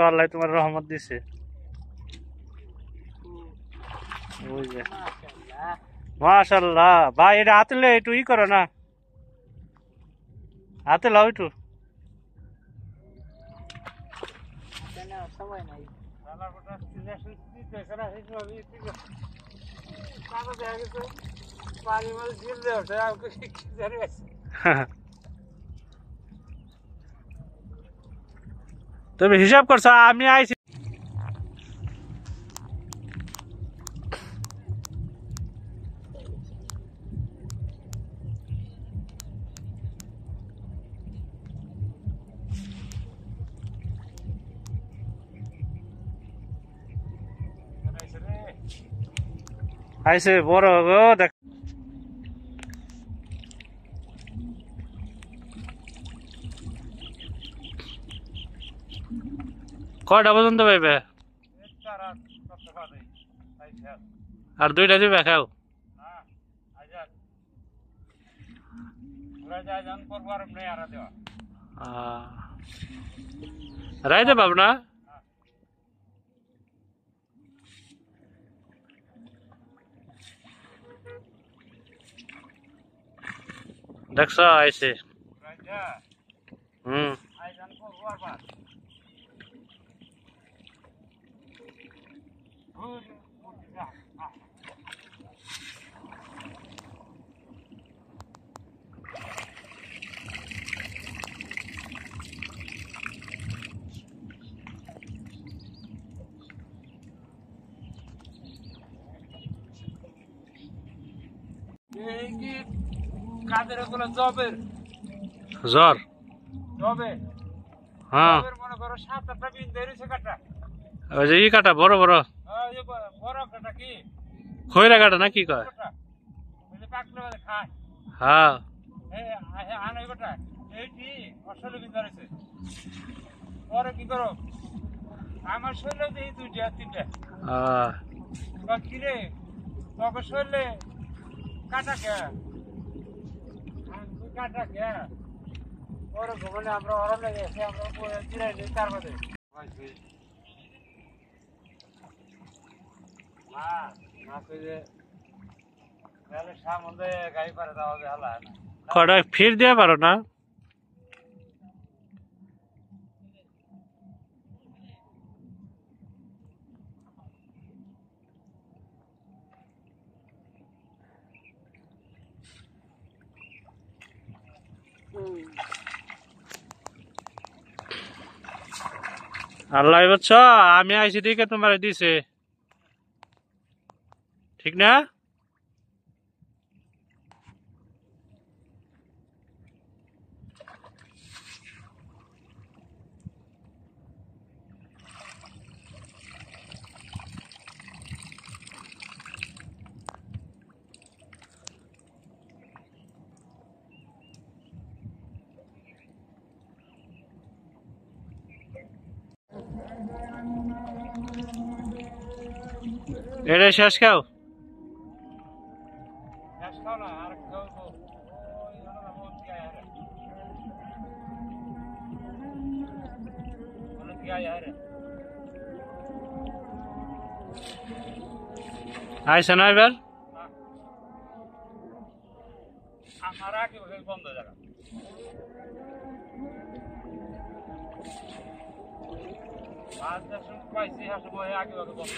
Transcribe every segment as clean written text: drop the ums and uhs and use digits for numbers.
আল্লাহ তোমার রহমত দিছে। ওই যে মাশাআল্লাহ ভাই, এটা হাতে লে একটু ই করো না, হাতে লাও একটু। তুমি হিসাব করছো আমি আইছি। আইছে বড় গো, দেখ কয়টা পর্যন্ত পাইবে? আর দুইটা দিবে খাও। রাইতে পাব না। দেখছ আইছে। হুম জ্বর, হ্যাঁ ওই যে ই কাটা বড় বড় খৈরা কাটা না কি কয়? হ্যাঁ কি করো আমার শরীরে এই দুইটা তিনটা কিরে তখন শরীরে কাটা কে কাটা কে ওর ঘুমালে আমরা অরণ্যে গেছি, আমরা চিরাই দিই তার মধ্যে সামনে গাড়ি পারে দেওয়া হবে হালা কটা ফির দিয়ে পারো না? আল্লাহ বুঝছ, আমি আইসি দিকে তোমার দিছে ঠিক না? এটা শেষ খাও। আইসা না এবার আমার আগে বন্ধ জায়গা পাইছি আগে বন্ধ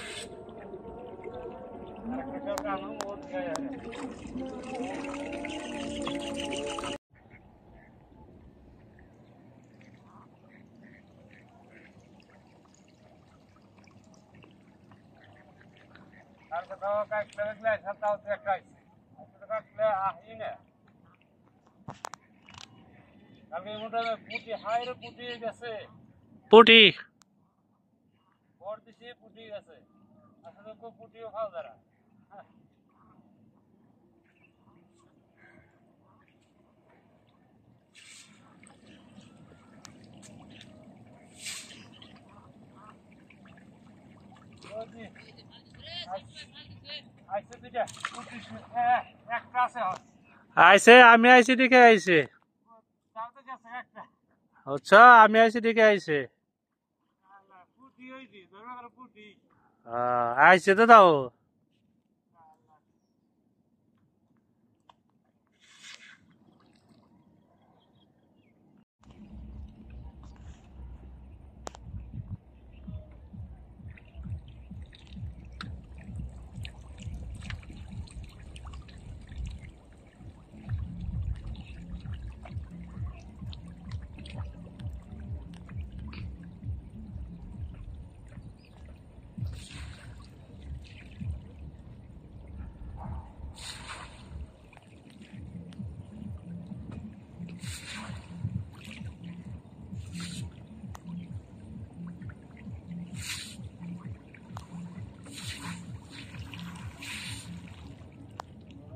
পুটি পুটি গেছে আসলে পুটিও খাও যারা আইসে, আমি আইসি দিকে আইসে। আচ্ছা আমি আইসি দিকে আইসে। পুটি হইছি ধরবা করে পুটি আইসে তো দাও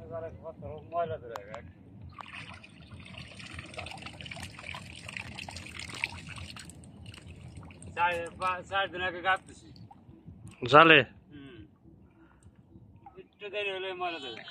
এবারে কত ময়লা ধরে গেছে চার দিন আগে কাটতেছি জালে একটু দেরি হলে ময়লা ধরে